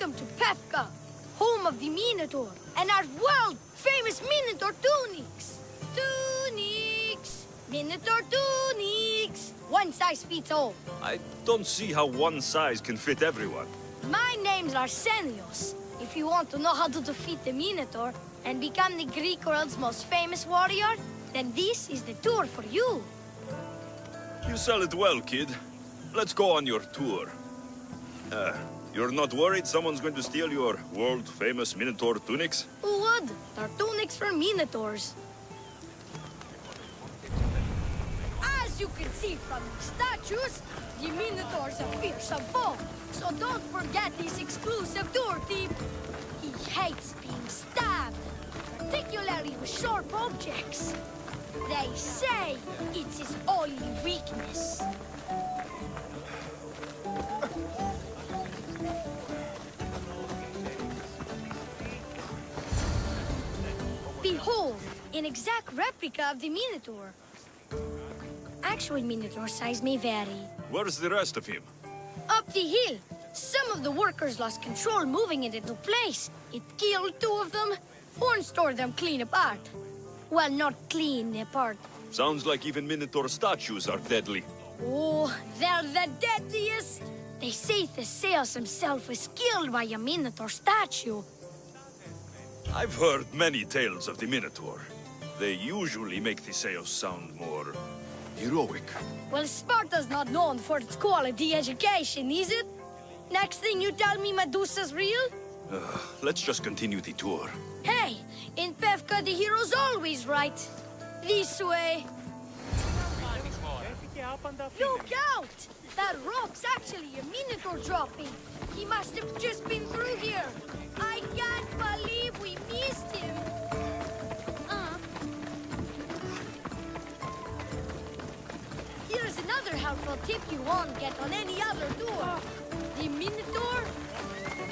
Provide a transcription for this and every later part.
Welcome to Pefka, home of the Minotaur, and our world-famous Minotaur tunics. Tunics! Minotaur tunics! One size fits all. I don't see how one size can fit everyone. My name's Arsenios. If you want to know how to defeat the Minotaur and become the Greek world's most famous warrior, then this is the tour for you. You sell it well, kid. Let's go on your tour. You're not worried someone's going to steal your world-famous Minotaur tunics? Who would? They're tunics for Minotaurs. As you can see from the statues, the Minotaur's a fearsome foe. So don't forget his exclusive tour tip. He hates being stabbed, particularly with sharp objects. They say it's his only weakness. Behold, an exact replica of the Minotaur. Actual Minotaur size may vary. Where's the rest of him? Up the hill. Some of the workers lost control moving it into place. It killed two of them. One stored them clean apart. Well, not clean apart. Sounds like even Minotaur statues are deadly. Oh, they're the deadliest. They say Theseus himself was killed by a Minotaur statue. I've heard many tales of the Minotaur. They usually make Theseus sound more heroic. Well, Sparta's not known for its quality education, is it? Next thing you tell me Medusa's real? Let's just continue the tour. Hey, in Pefka the hero's always right. This way. Look out! That rock's actually a Minotaur dropping. He must have just been through here. I can't believe we missed him. Here's another helpful tip you won't get on any other tour. The Minotaur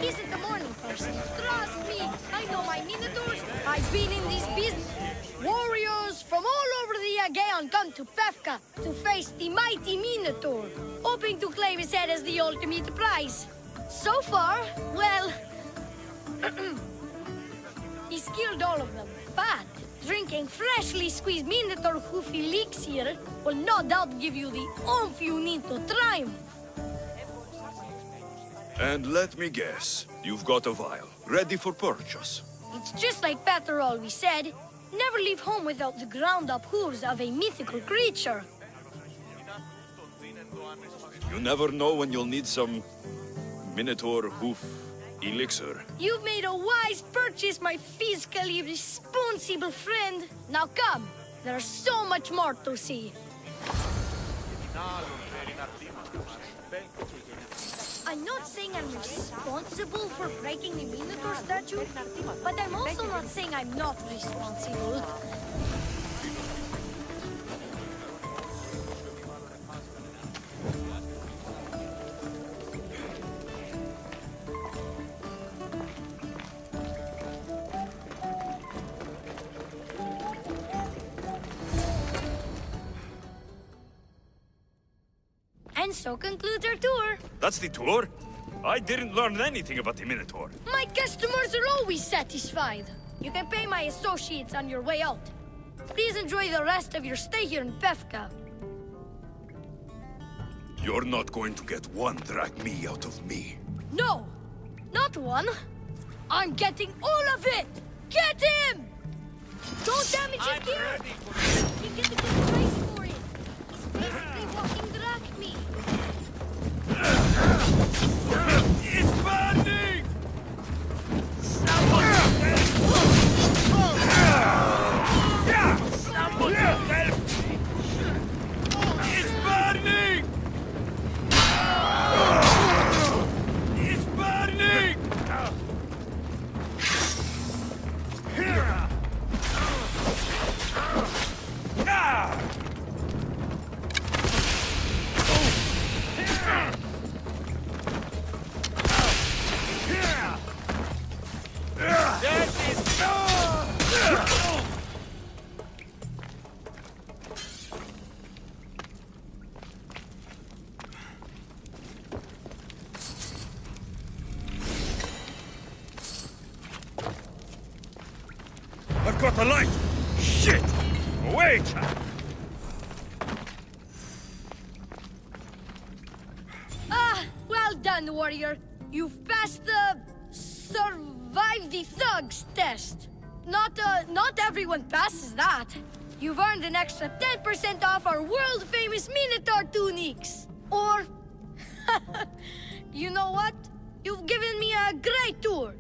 isn't a morning person. Trust me, I know my Minotaurs. I've been in this business. Warriors from all over the Aegean come to Pefka to face the mighty Minotaur, hoping to claim his head as the ultimate prize. So far, well, he's killed all of them. But drinking freshly squeezed Minotaur hoof elixir will no doubt give you the oomph you need to triumph. And let me guess, you've got a vial, ready for purchase. It's just like Peter always said, never leave home without the ground-up hooves of a mythical creature. You never know when you'll need some Minotaur hoof elixir. You've made a wise purchase, my fiscally responsible friend. Now come, there's so much more to see. I'm not saying I'm responsible for breaking the Minotaur statue, but I'm also not saying I'm not responsible. And so concludes our tour. That's the tour? I didn't learn anything about the Minotaur. My customers are always satisfied. You can pay my associates on your way out. Please enjoy the rest of your stay here in Pefka. You're not going to get one drachme out of me. No, not one. I'm getting all of it. Get him! Don't damage his gear. You get a good price for it. He's basically walking drachme. It's burning! Someone help me! It's burning! It's burning! got a light! Shit! Away, chap! Ah, well done, warrior. You've passed the survive the thugs test. Not everyone passes that. You've earned an extra 10% off our world-famous Minotaur tunics. Or, you know what? You've given me a great tour.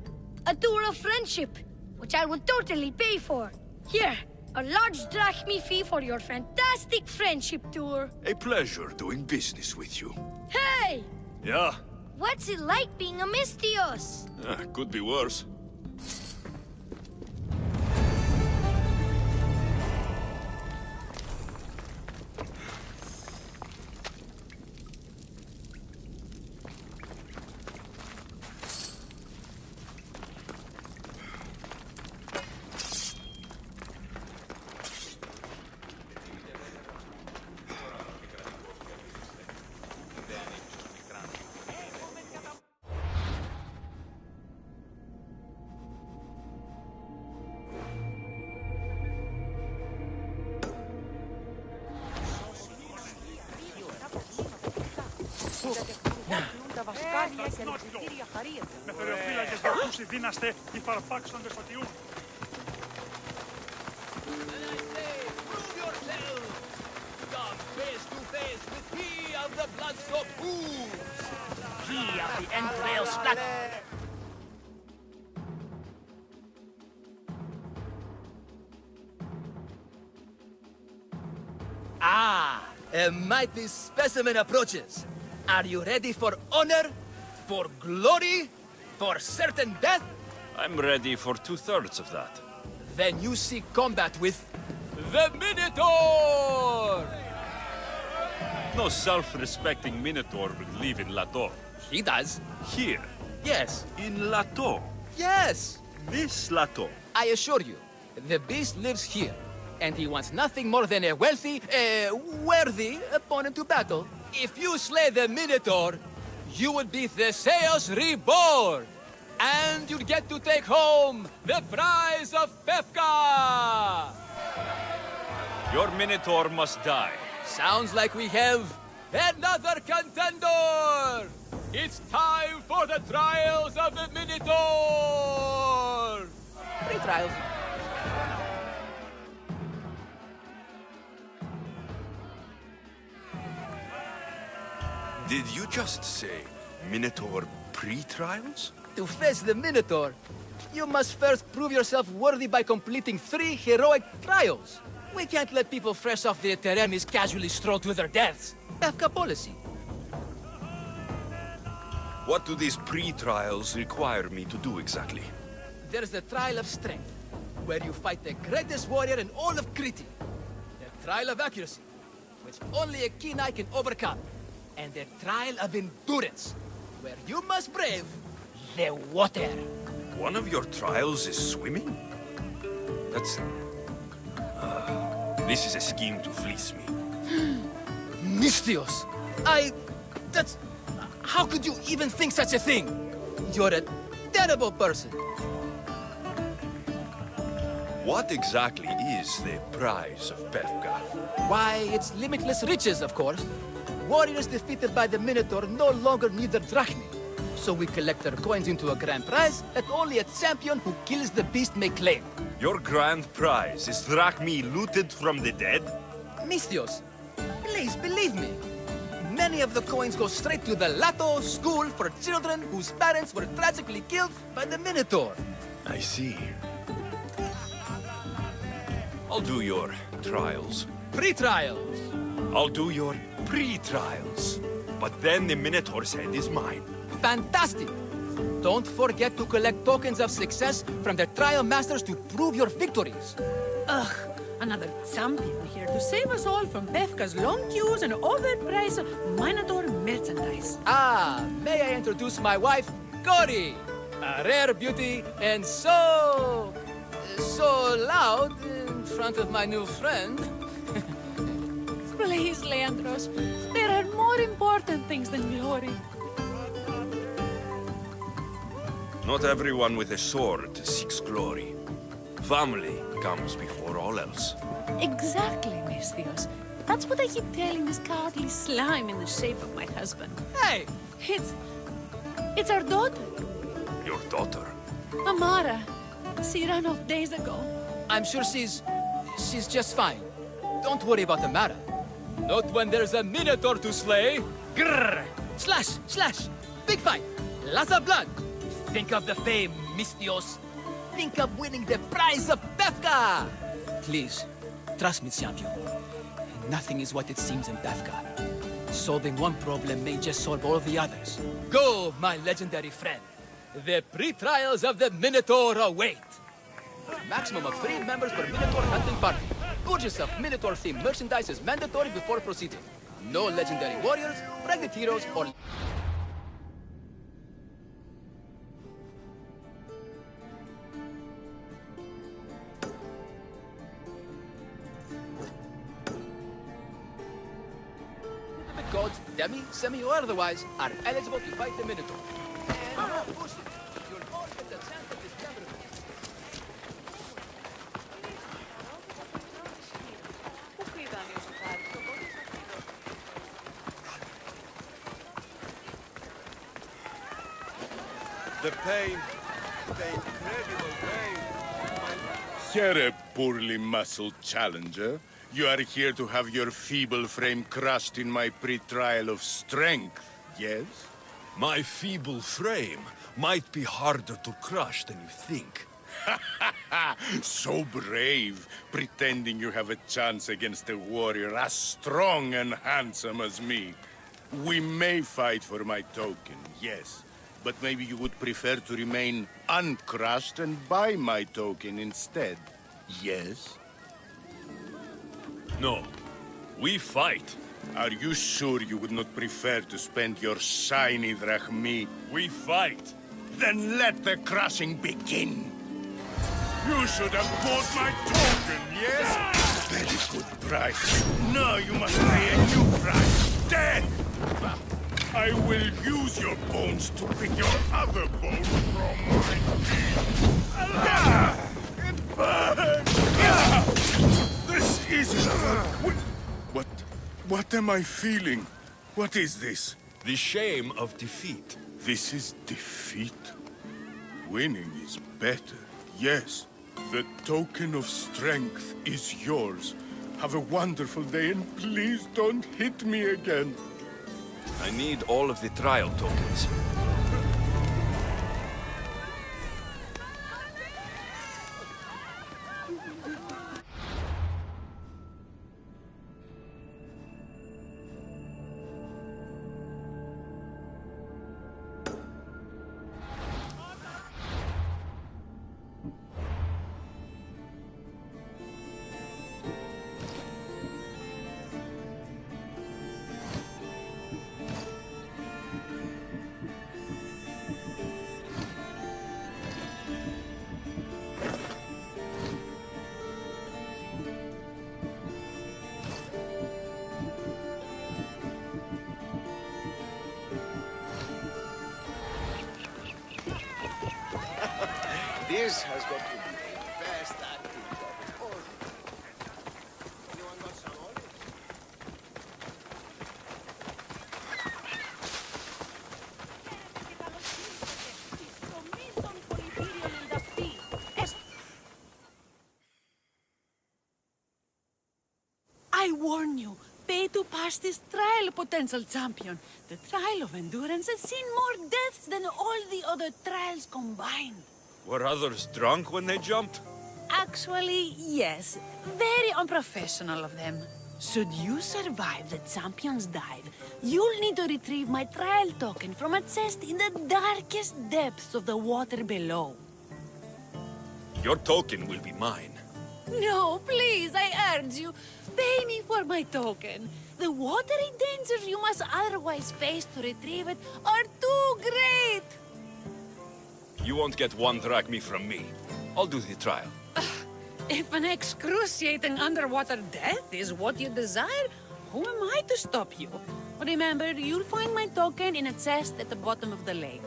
A tour of friendship, which I will totally pay for. Here, a large drachmi fee for your fantastic friendship tour. A pleasure doing business with you. Hey! Yeah, What's it like being a Misthios? could be worse. Με θωρεοφύλακες για πούσι δύναστε οι παρπάξοντες στο τιούν. Prove yourself! Come face to face with he of the blood-soaked hooves! He of the entrails splat! Ah, a mighty specimen approaches. Are you ready for honor? For glory? For certain death? I'm ready for 2/3 of that. Then you seek combat with the Minotaur! No self-respecting Minotaur would live in Lato. He does. Here, Yes. in Lato. Yes. This Lato. I assure you, the beast lives here, and he wants nothing more than a wealthy, worthy opponent to battle. If you slay the Minotaur, you would be Theseus reborn, and you'd get to take home the prize of Pefka! Your Minotaur must die. Sounds like we have another contender! It's time for the trials of the Minotaur! Three trials. Did you just say Minotaur pre-trials? To face the Minotaur, you must first prove yourself worthy by completing 3 heroic trials. We can't let people fresh off the Teremis casually stroll to their deaths. Pefka policy. What do these pre-trials require me to do exactly? There's the Trial of Strength, where you fight the greatest warrior in all of Crete. The Trial of Accuracy, which only a keen eye can overcome. And the Trial of Endurance, where you must brave the water. One of your trials is swimming? That's... this is a scheme to fleece me. Misthios! That's... How could you even think such a thing? You're a terrible person. What exactly is the prize of Pefka? Why, it's limitless riches, of course. Warriors defeated by the Minotaur no longer need their drachmi. So we collect their coins into a grand prize that only a champion who kills the beast may claim. Your grand prize is drachmi looted from the dead? Misthios, please believe me. Many of the coins go straight to the Lato School for children whose parents were tragically killed by the Minotaur. I see. I'll do your trials. Pre-trials. I'll do your pre-trials. But then the Minotaur's head is mine. Fantastic! Don't forget to collect tokens of success from the trial masters to prove your victories. Ugh, another champion here to save us all from Pefka's long queues and overpriced Minotaur merchandise. Ah, may I introduce my wife, Cori? A rare beauty and so loud in front of my new friend. Please, Leandros, there are more important things than glory. Not everyone with a sword seeks glory. family comes before all else. Exactly, Misthios. That's what I keep telling this cowardly slime in the shape of my husband. Hey! It's our daughter, Your daughter? Amara. She ran off days ago. I'm sure she's just fine. Don't worry about the matter. Not when there's a minotaur to slay. Grrr! Slash! Slash! Big fight! Lots of blood! Think of the fame, Misthios. Think of winning the prize of Befka! Please, trust me, champion. Nothing is what it seems in Befka. Solving one problem may just solve all the others. Go, my legendary friend. The pre-trials of the Minotaur await. Maximum of 3 members per Minotaur hunting party. Purchase of Minotaur-themed merchandise is mandatory before proceeding. No legendary warriors, pregnant heroes, or... gods, demi, semi, or otherwise, are eligible to fight the Minotaur. And no bullshit. You'll all get the chance of this memorable. The pain, the incredible pain. Here, a poorly muscled challenger. You are here to have your feeble frame crushed in my pre-trial of strength, yes? My feeble frame might be harder to crush than you think. So brave, pretending you have a chance against a warrior as strong and handsome as me. We may fight for my token, yes. But maybe you would prefer to remain uncrushed and buy my token instead, yes? No, we fight. Are you sure you would not prefer to spend your shiny drachmi? We fight. Then let the crushing begin. You should have bought my token, yes? Very good price. Now you must pay a new price. Death! I will use your bones to pick your other bone from my teeth. Ah! It burns! Ah! This isn't... What am I feeling? What is this? The shame of defeat. This is defeat? Winning is better, yes. The token of strength is yours. Have a wonderful day and please don't hit me again. I need all of the trial tokens. This has got to be the best acting job of all. Anyone got some olives? I warn you, pay to pass this trial, potential champion. The trial of endurance has seen more deaths than all the other trials combined. Were others drunk when they jumped? Actually, yes. Very unprofessional of them. Should you survive the champion's dive, you'll need to retrieve my trial token from a chest in the darkest depths of the water below. Your token will be mine. No, please, I urge you. Pay me for my token. The watery dangers you must otherwise face to retrieve it are too great. You won't get 1 drachmi from me. I'll do the trial. If an excruciating underwater death is what you desire, who am I to stop you? Remember, you'll find my token in a chest at the bottom of the lake.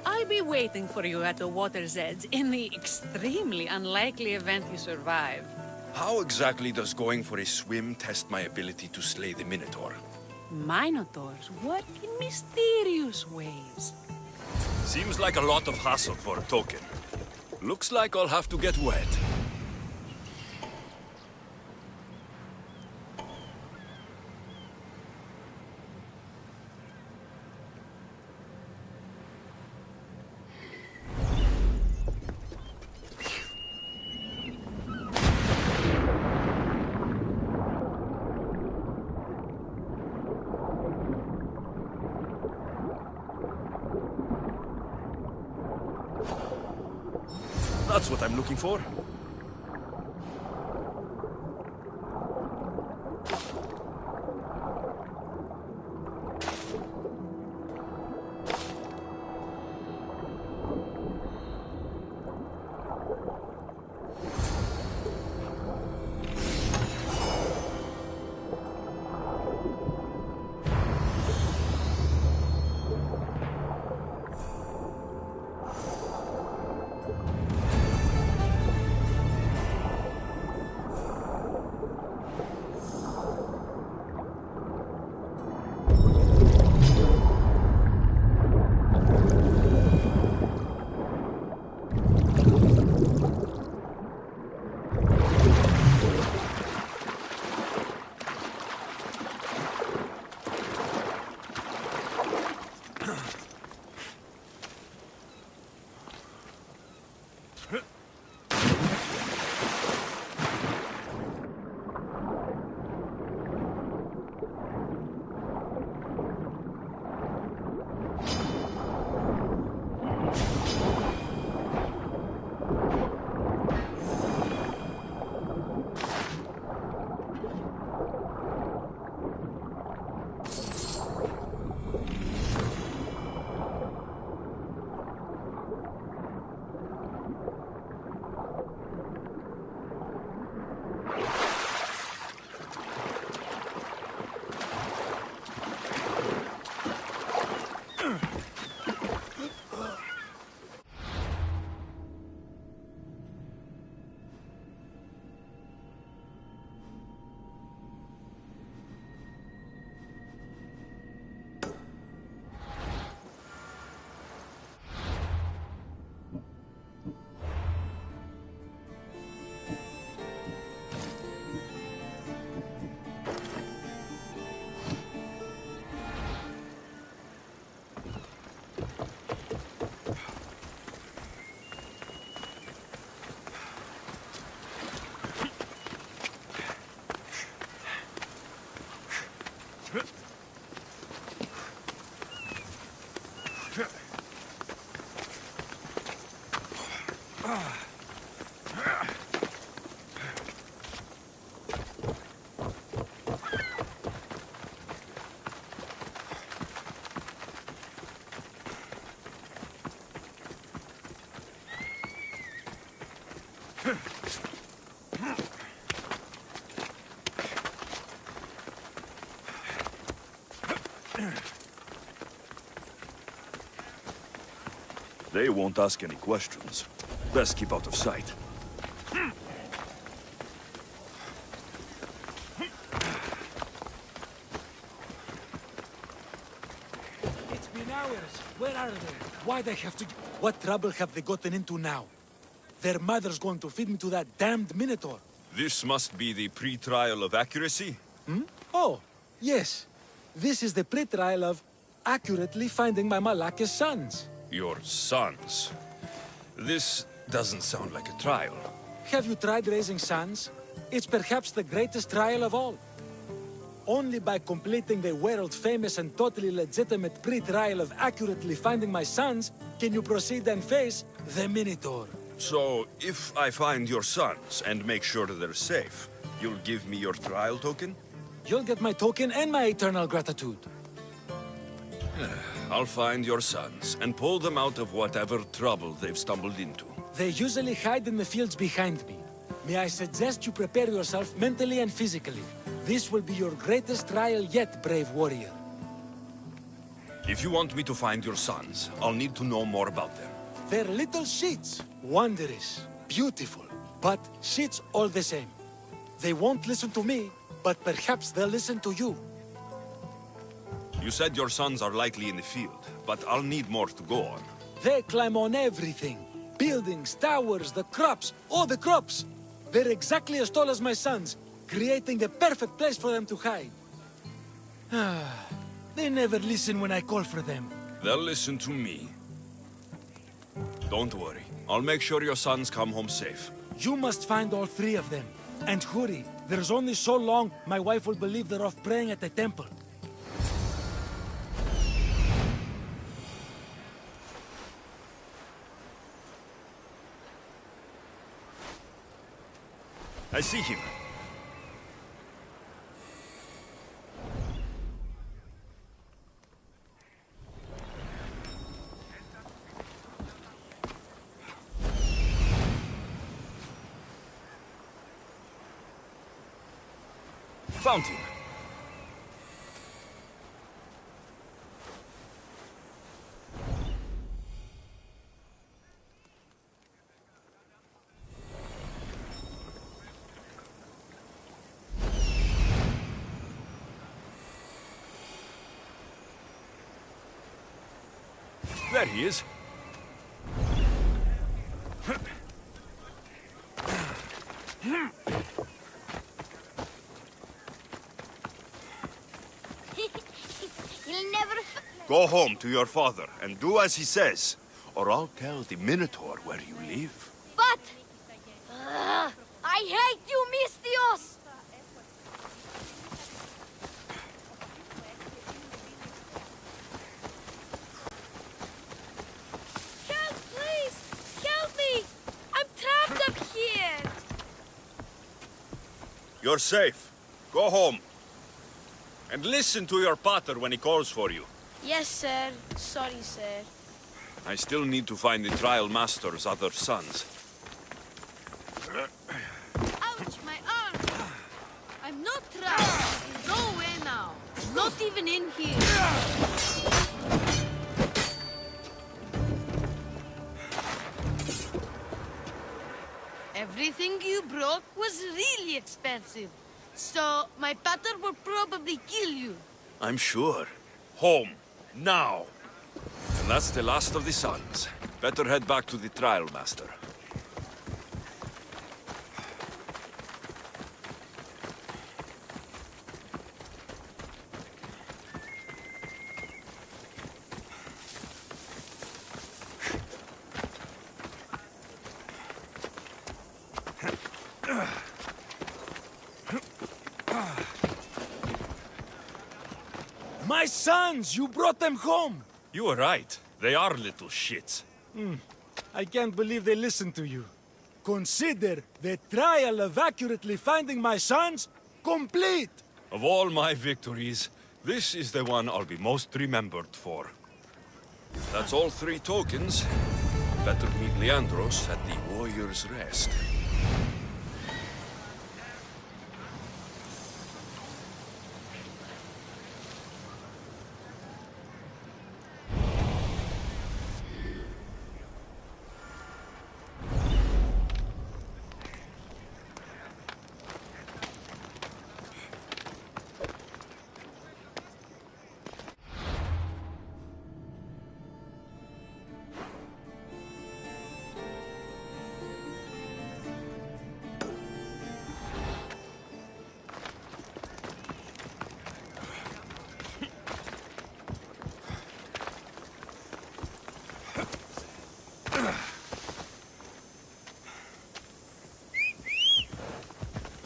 I'll be waiting for you at the water's edge in the extremely unlikely event you survive. How exactly does going for a swim test my ability to slay the Minotaur? Minotaurs work in mysterious ways. Seems like a lot of hassle for a token. Looks like I'll have to get wet. That's what I'm looking for. They won't ask any questions. Best keep out of sight. It's been hours. Where are they? Why they have to... What trouble have they gotten into now? Their mother's going to feed me to that damned Minotaur. This must be the pre-trial of accuracy. Oh, yes. This is the pre-trial of accurately finding my Malaka's sons. Your sons. This doesn't sound like a trial. Have you tried raising sons? It's perhaps the greatest trial of all. Only by completing the world-famous and totally legitimate pre-trial of accurately finding my sons can you proceed and face the Minotaur. So, if I find your sons and make sure they're safe, you'll give me your trial token? You'll get my token and my eternal gratitude. I'll find your sons and pull them out of whatever trouble they've stumbled into. They usually hide in the fields behind me. May I suggest you prepare yourself mentally and physically. This will be your greatest trial yet, brave warrior. If you want me to find your sons, I'll need to know more about them. They're little shits. Wondrous, beautiful, but shits all the same. They won't listen to me, but perhaps they'll listen to you. You said your sons are likely in the field, but I'll need more to go on. They climb on everything. Buildings, towers, the crops, all the crops. They're exactly as tall as my sons, creating the perfect place for them to hide. They never listen when I call for them. They'll listen to me. Don't worry. I'll make sure your sons come home safe. You must find all three of them. And hurry. There's only so long my wife will believe they're off praying at the temple. I see him. Found him. There he is. You'll never Go home to your father and do as he says, or I'll tell the Minotaur where you live. But... I hate you, Mistios! Help, please! Help me! I'm trapped up here! You're safe. Go home. And listen to your pater when he calls for you. Yes, sir. Sorry, sir. I still need to find the trial master's other sons. Ouch, my arm! I'm not trapped. Nowhere now. Not even in here. Everything you broke was really expensive. So, my pater will probably kill you. I'm sure. Home. Now. And that's the last of the sons. Better head back to the trial master. My sons! You brought them home! You were right. They are little shits. I can't believe they listened to you. Consider the trial of accurately finding my sons complete! Of all my victories, this is the one I'll be most remembered for. That's all 3 tokens. Better meet Leandros at the Warrior's Rest.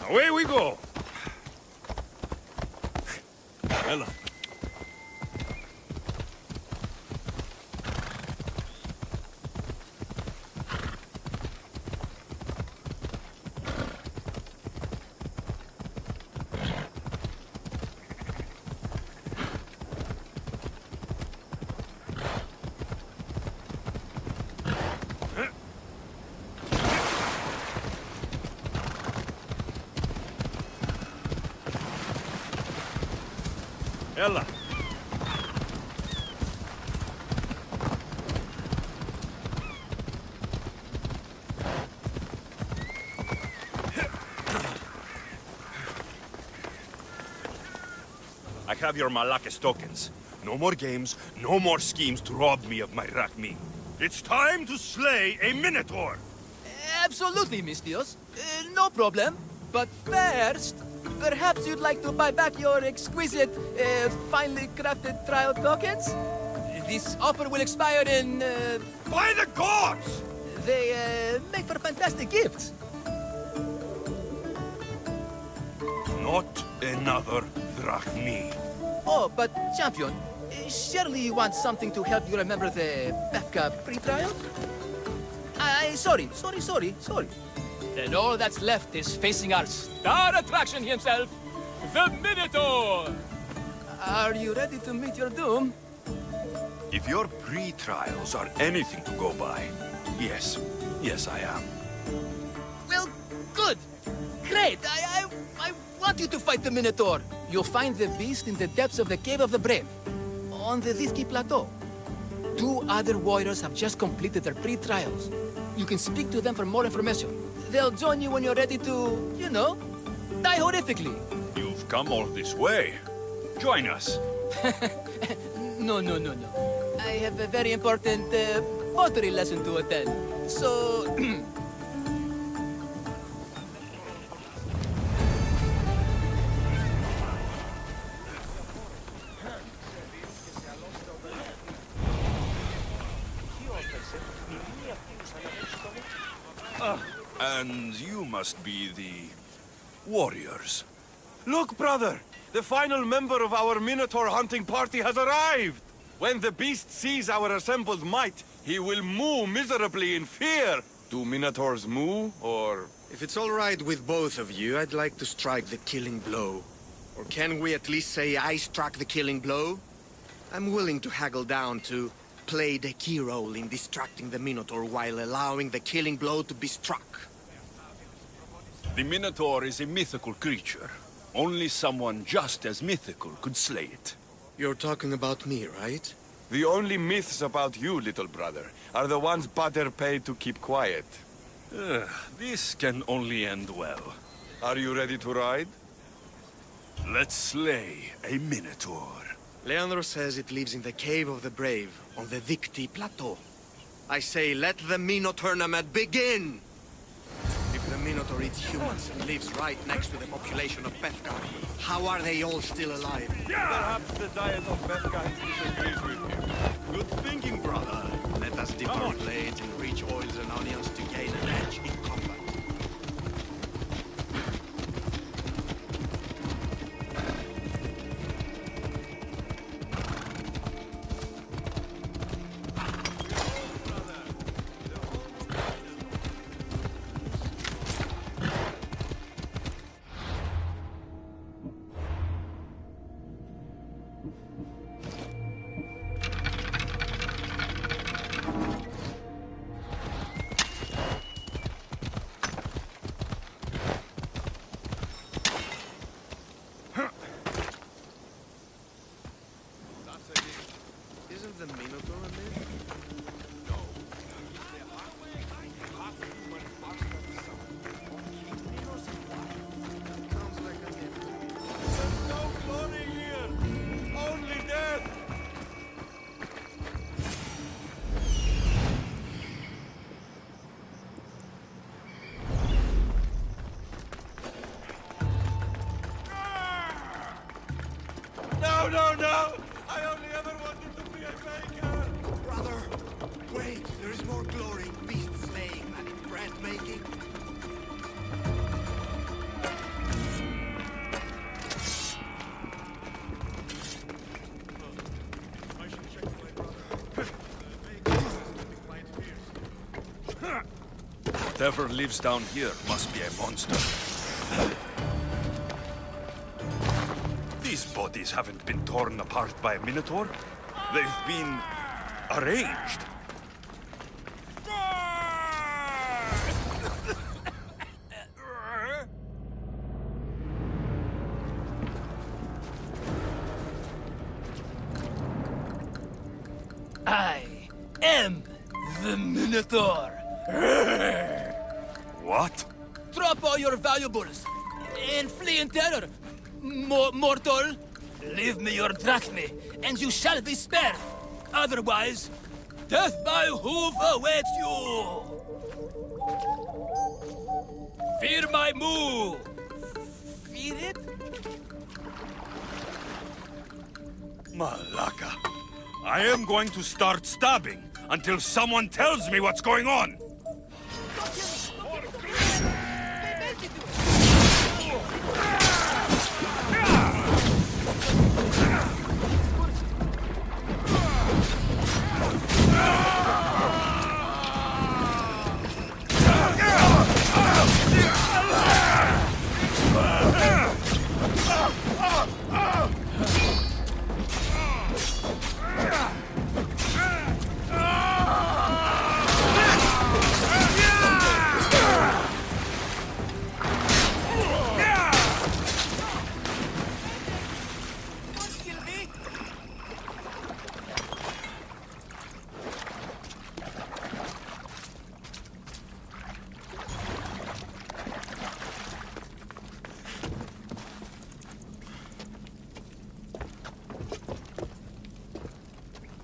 Away we go! Ella. Ella. have your Malakis tokens. No more games, no more schemes to rob me of my Rakmi. It's time to slay a Minotaur! Absolutely, Mistios. No problem. But first, perhaps you'd like to buy back your exquisite, finely crafted trial tokens? This offer will expire in, By the gods! They, make for fantastic gifts. Not another Drachmi. Oh, but, champion, surely you want something to help you remember the Befka pre-trial? Sorry. Then all that's left is facing our star attraction himself, the Minotaur! Are you ready to meet your doom? If your pre-trials are anything to go by, yes, I am. Well, good. Great. I want you to fight the Minotaur. You'll find the beast in the depths of the Cave of the Brave, on the Zithki Plateau. 2 other warriors have just completed their pre-trials. You can speak to them for more information. They'll join you when you're ready to, you know, die horrifically. You've come all this way. Join us. No. I have a very important pottery lesson to attend. So... And you must be the warriors. Look, brother! The final member of our Minotaur hunting party has arrived! When the beast sees our assembled might, he will moo miserably in fear. Do Minotaurs moo, or... If it's all right with both of you, I'd like to strike the killing blow. Or can we at least say I struck the killing blow? I'm willing to haggle down to play the key role in distracting the Minotaur while allowing the killing blow to be struck. The Minotaur is a mythical creature. Only someone just as mythical could slay it. You're talking about me, right? The only myths about you, little brother, are the ones Pater paid to keep quiet. This can only end well. Are you ready to ride? Let's slay a Minotaur. Leandro says it lives in the Cave of the Brave, on the Zithki Plateau. I say, let the Minotaur tournament begin! If the Minotaur eats humans and lives right next to the population of Befka, how are they all still alive? Perhaps the diet of Befka disagrees with you. Good thinking, brother. Let us dip our blades in rich oils and onions to gain an edge in combat. Isn't the Minotaur a myth? No. Sounds like a myth. There's no glory here! Only death! No! I only ever wanted to be a baker! Brother, wait, there is more glory in beast slaying than in bread making. I should check my brother. The baker seems to be quite fierce. Whatever lives down here must be a monster. These bodies haven't been torn apart by a Minotaur. They've been arranged. I am the Minotaur. What? Drop all your valuables and flee in terror, mortal. Leave me your drachme, and you shall be spared. Otherwise, death by hoof awaits you. Fear my move. Fear it? Malaka. I am going to start stabbing until someone tells me what's going on.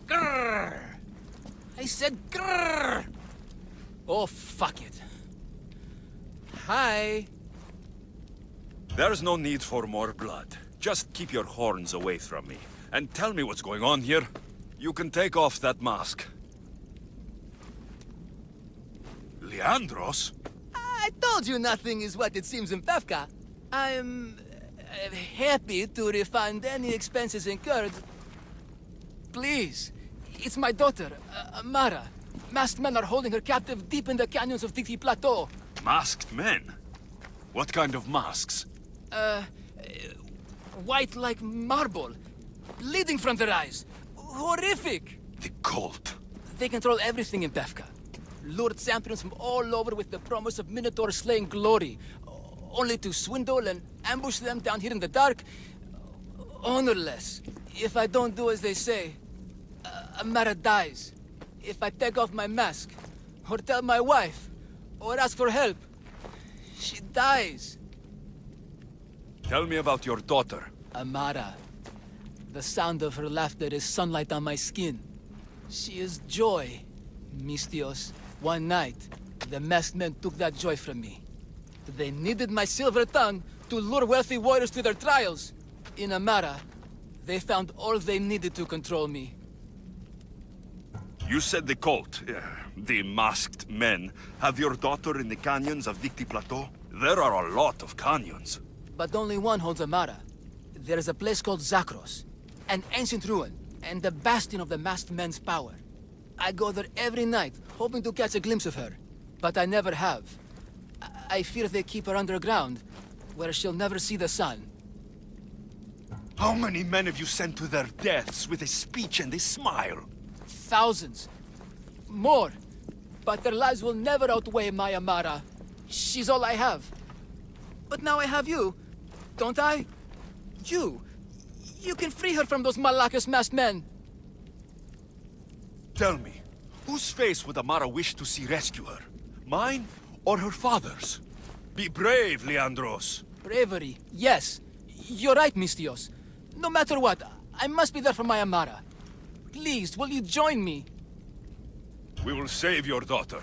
Grrr. I said grrr. Oh, fuck it. Hi. There's no need for more blood. Just keep your horns away from me. And tell me what's going on here. You can take off that mask. Leandros? I told you nothing is what it seems in Pevka. I'm happy to refund any expenses incurred. Please, it's my daughter, Mara. Masked men are holding her captive deep in the canyons of Dixie Plateau. Masked men? What kind of masks? White like marble, bleeding from their eyes. Horrific! The cult. They control everything in Pevka. Lured champions from all over with the promise of Minotaur slaying glory, only to swindle and ambush them down here in the dark. Honorless. If I don't do as they say, Amara dies. If I take off my mask, or tell my wife, or ask for help, she dies. Tell me about your daughter. Amara. The sound of her laughter is sunlight on my skin. She is joy, Mistios. One night, the masked men took that joy from me. They needed my silver tongue to lure wealthy warriors to their trials. In Amara, they found all they needed to control me. You said the cult, the masked men, have your daughter in the canyons of Dixie Plateau? There are a lot of canyons. But only one holds Amara. There is a place called Zakros, an ancient ruin, and the bastion of the masked men's power. I go there every night, hoping to catch a glimpse of her. But I never have. I fear they keep her underground, where she'll never see the sun. How many men have you sent to their deaths with a speech and a smile? Thousands. More. But their lives will never outweigh my Amara. She's all I have. But now I have you, don't I? You can free her from those Malakas masked men. Tell me, whose face would Amara wish to see rescue her? Mine or her father's? Be brave, Leandros. Bravery, yes. You're right, Mistios. No matter what, I must be there for my Amara. Please, will you join me? We will save your daughter.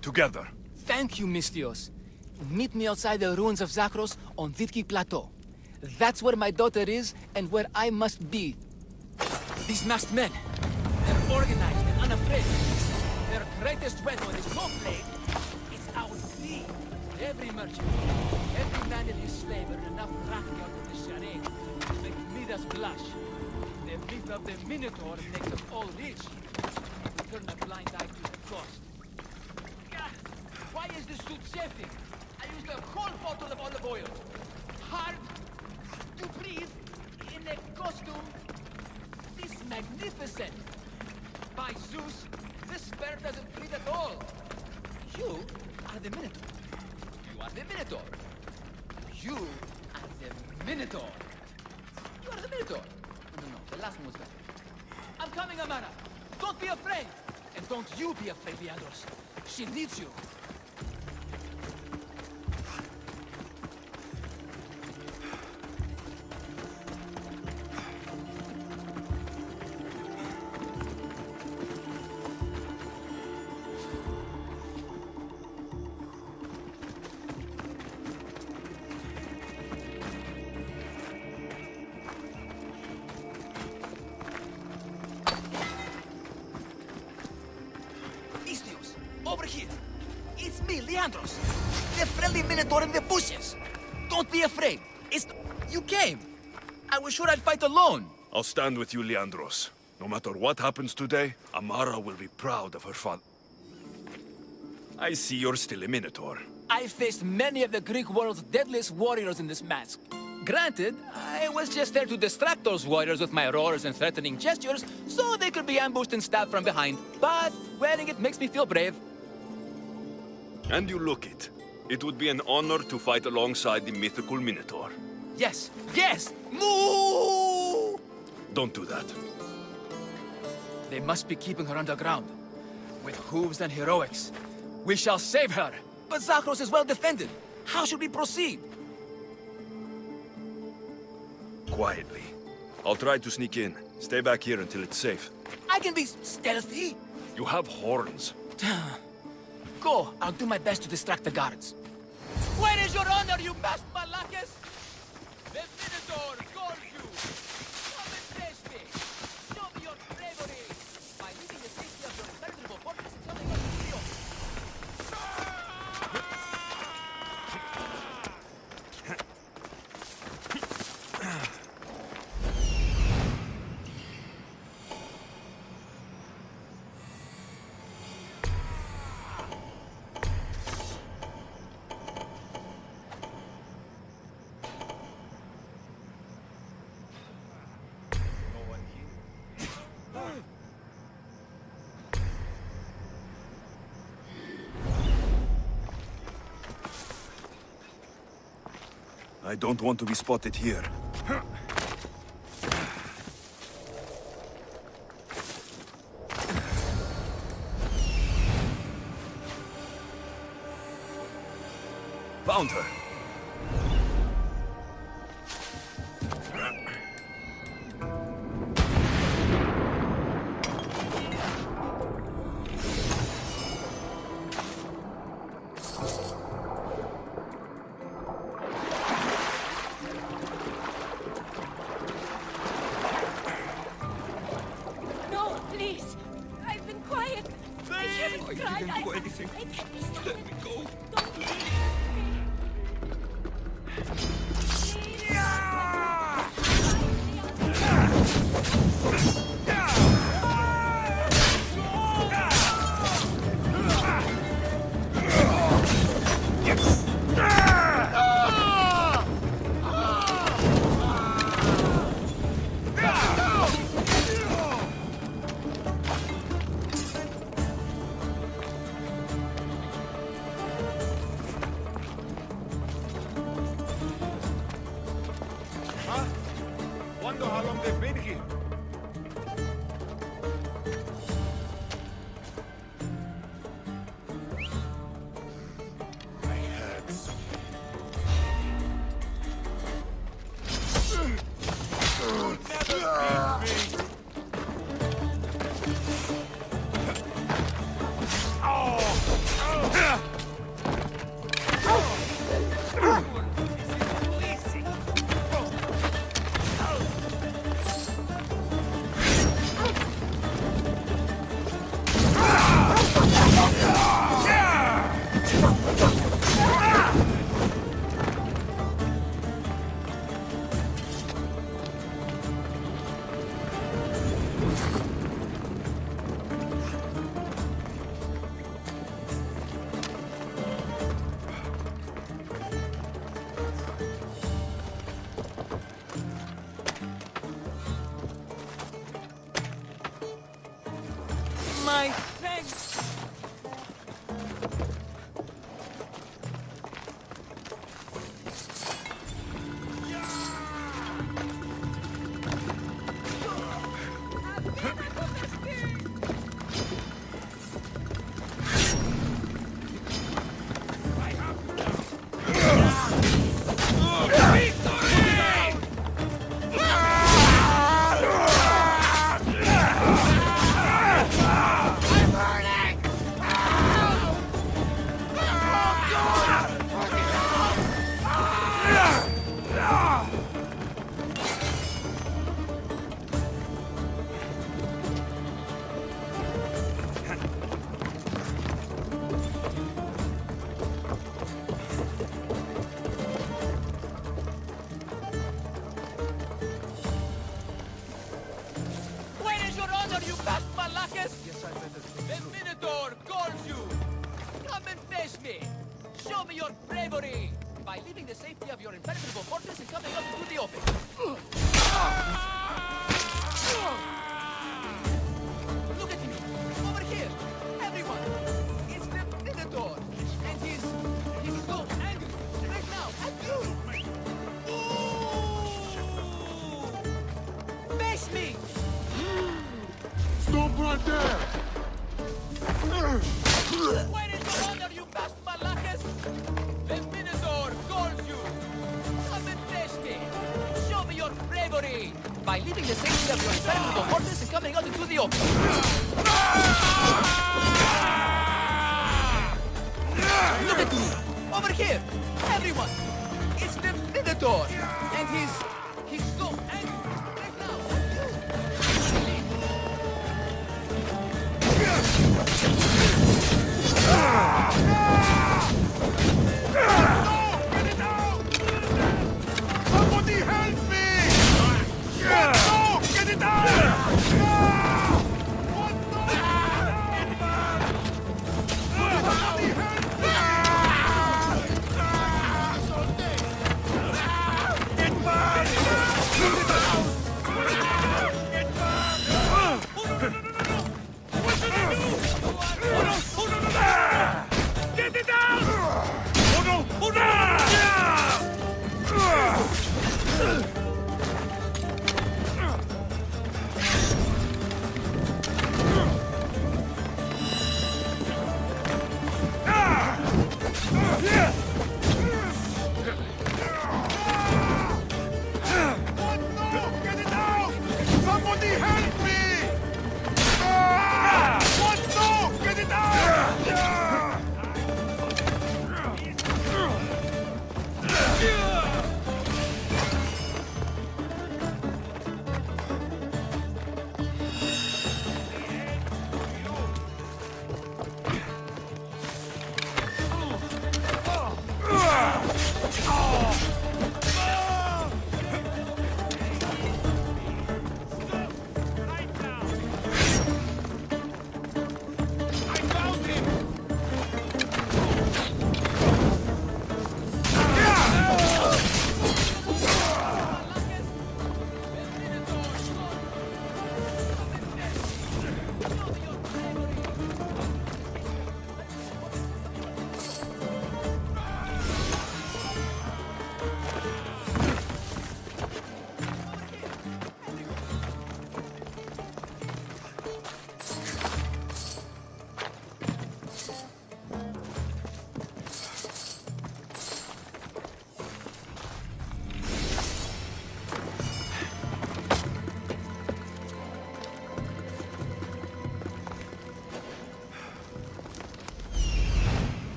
Together. Thank you, Mistios. Meet me outside the ruins of Zakros on Dixie Plateau. That's where my daughter is and where I must be. These masked men, they're organized and unafraid. Their greatest weapon is no blade. It's our greed. Every merchant, every man in his slave earned enough traffic out of this charade to make Midas blush. The myth of the Minotaur makes us all rich. We turn a blind eye to the cost. Why is this suit chafing? I used a whole bottle of olive oil. Hard to breathe in a costume this magnificent. By Zeus, this bear doesn't breathe at all. You are the Minotaur. You are the Minotaur. You are the Minotaur. You are the Minotaur. No, the last one was better. I'm coming, Amara. Don't be afraid. And don't you be afraid, Leandros. She needs you. It's me, Leandros. The friendly Minotaur in the bushes. Don't be afraid. You came. I was sure I'd fight alone. I'll stand with you, Leandros. No matter what happens today, Amara will be proud of her father. I see you're still a Minotaur. I faced many of the Greek world's deadliest warriors in this mask. Granted, I was just there to distract those warriors with my roars and threatening gestures, so they could be ambushed and stabbed from behind. But wearing it makes me feel brave. And you look it. It would be an honor to fight alongside the mythical Minotaur. Yes, yes! Moo! Don't do that. They must be keeping her underground. With hooves and heroics. We shall save her. But Zakros is well defended. How should we proceed? Quietly. I'll try to sneak in. Stay back here until it's safe. I can be stealthy. You have horns. Go. I'll do my best to distract the guards. Where is your honor, you masked Malakis? The Minotaur calls you. Come and face me. Show me your bravery. By leaving the safety of your impenetrable fortress until they get to you. I don't want to be spotted here. Found her. No, please. I've been quiet. I haven't cried. didn't do anything. I can't be silent. Let me go. Don't leave me. Wonder how long they've been here. I had something. You'll never beat me. My thanks. face me! Show me your bravery! By leaving the safety of your impenetrable fortress and coming up into the open. Look at me! Over here! Everyone! It's the Minotaur! And he's so angry! Right now! At you! Ooh! Face me! Stop right there! Where is your honor, you best malacas? The Minotaur calls you! Come and face me! Show me your bravery! By leaving the safety of your impenetrable fortress and coming out into the open. Look at me! Over here! Everyone! It's the Minotaur! And he's so angry! Right now! Somebody help me! No! Get it out! Get it out! Oh no! Oh no! Get it out! Somebody help me! What? No! Get it out!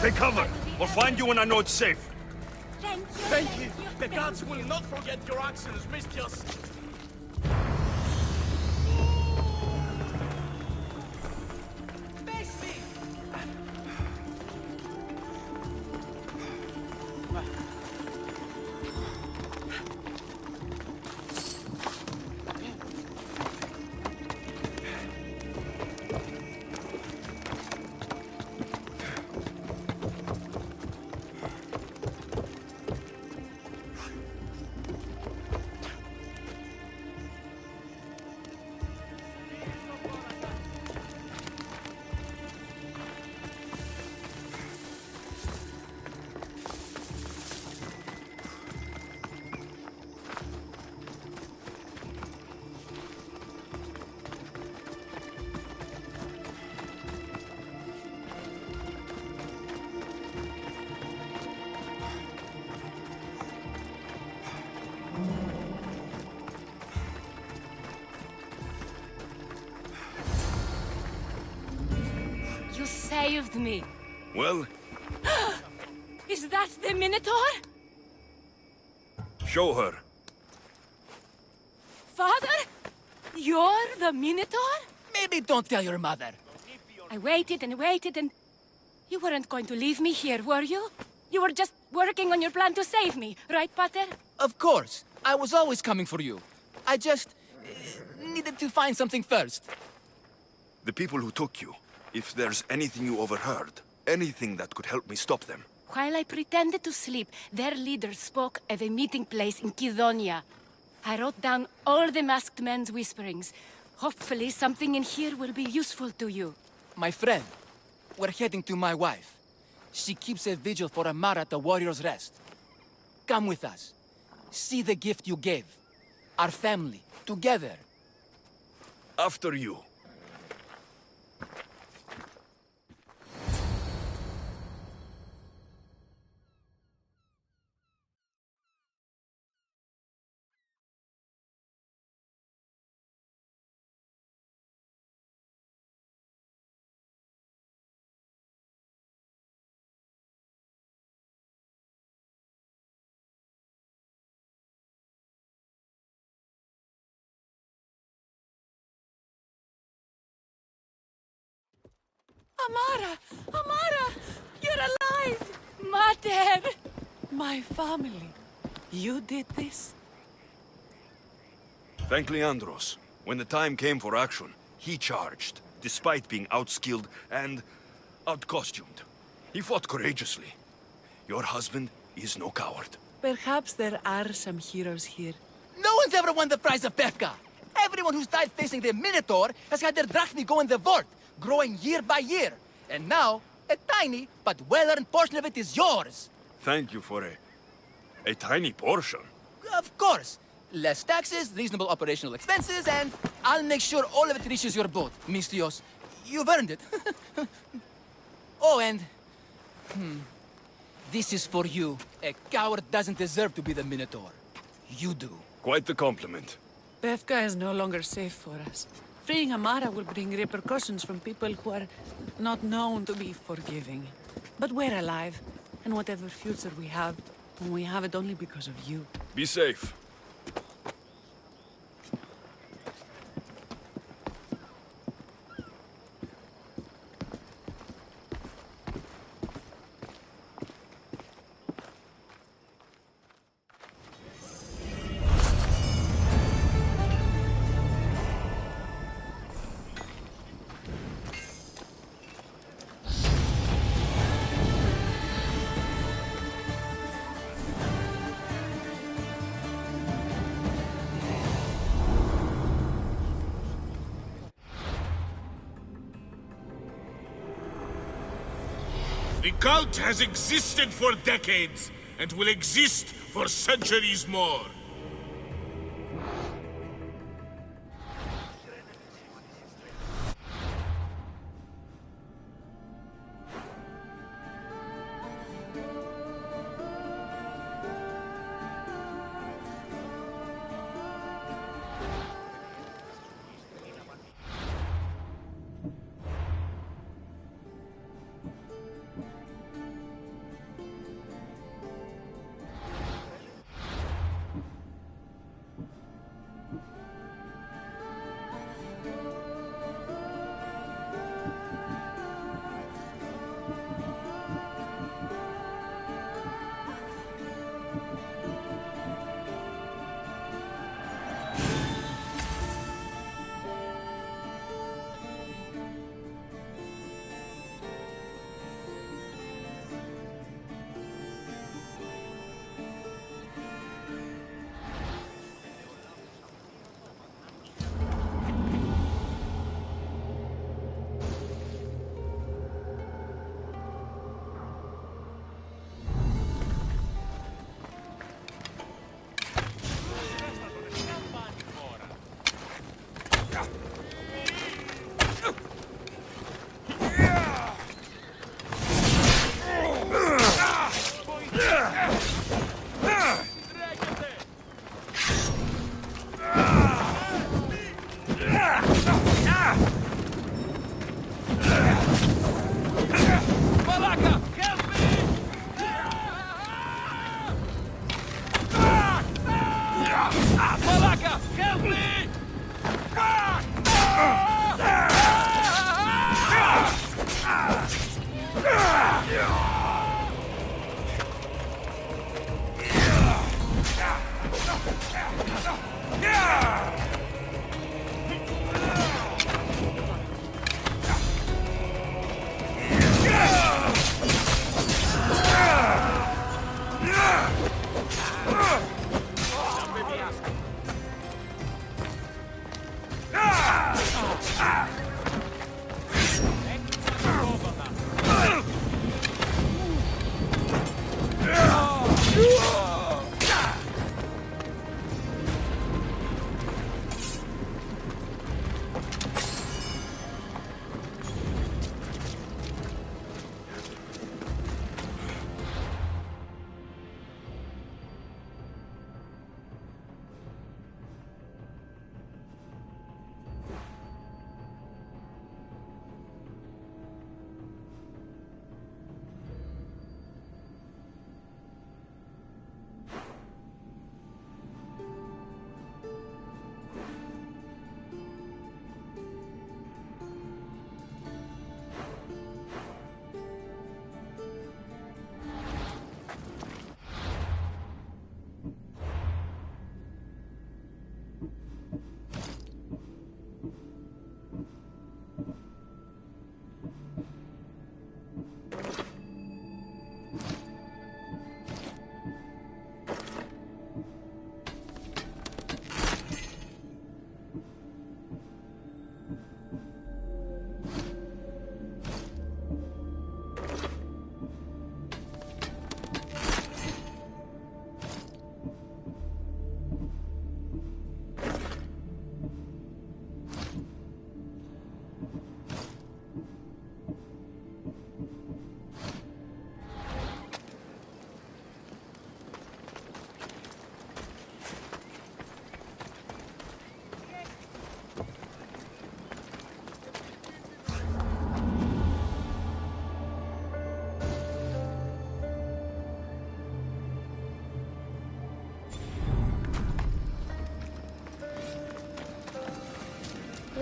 Take cover. We'll find you when I know it's safe. Thank you. The gods will not forget your actions, mistress. Face me! saved me. Well, Is that the Minotaur? show her. Father? You're the Minotaur? Maybe don't tell your mother. I waited and waited and... You weren't going to leave me here, were you? You were just working on your plan to save me, right, Pater? Of course. I was always coming for you. I just needed to find something first. The people who took you, if there's anything you overheard, anything that could help me stop them. While I pretended to sleep, their leader spoke of a meeting place in Kidonia. I wrote down all the masked men's whisperings. Hopefully something in here will be useful to you. My friend, we're heading to my wife. She keeps a vigil for Amara at the Warrior's Rest. Come with us. See the gift you gave. Our family, together. After you. Amara! Amara! You're alive! Mater! My family. You did this? Thank Leandros. When the time came for action, he charged, despite being outskilled and outcostumed. He fought courageously. Your husband is no coward. Perhaps there are some heroes here. No one's ever won the prize of Pefka. Everyone who's died facing the Minotaur has had their drachmi go in the vault, growing year by year. And now, a tiny but well-earned portion of it is yours. Thank you for a tiny portion. Of course. Less taxes, reasonable operational expenses, and I'll make sure all of it reaches your boat, Mistios. You've earned it. Oh, and... This is for you. A coward doesn't deserve to be the Minotaur. You do. Quite the compliment. Pefka is no longer safe for us. Freeing Amara will bring repercussions from people who are not known to be forgiving. But we're alive, and whatever future we have it only because of you. Be safe. The cult has existed for decades, and will exist for centuries more.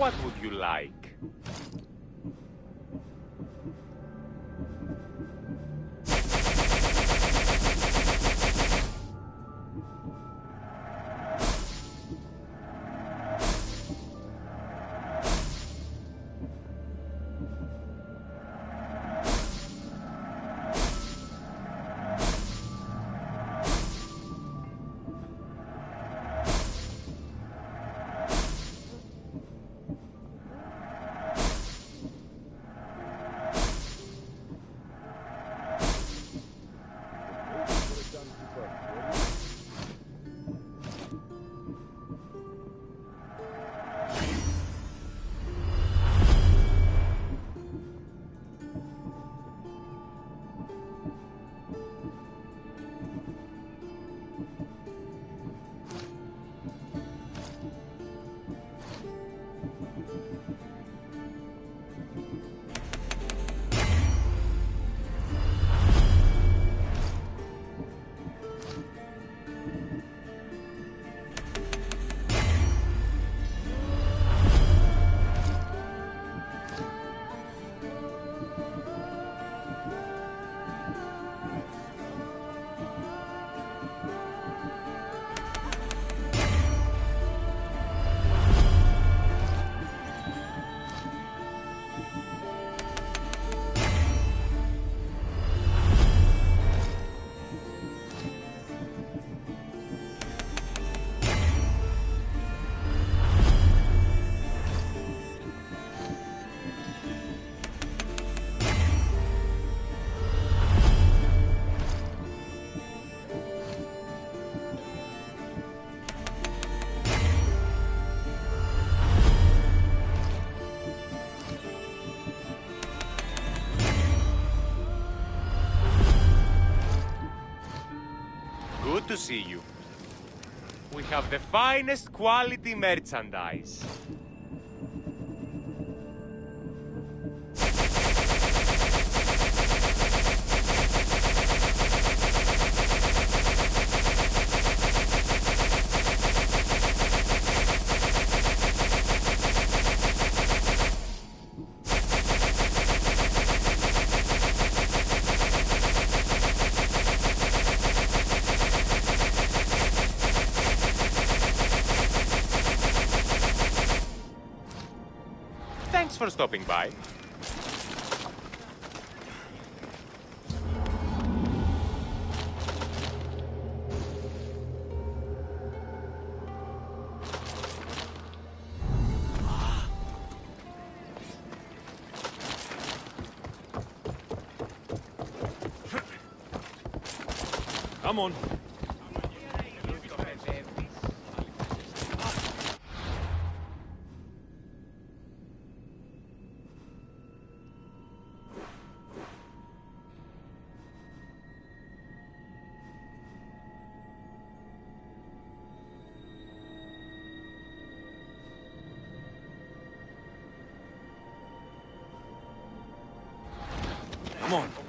What would you like? Good to see you. We have the finest quality merchandise. Thanks for stopping by. Come on. Come on.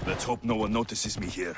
Let's hope no one notices me here.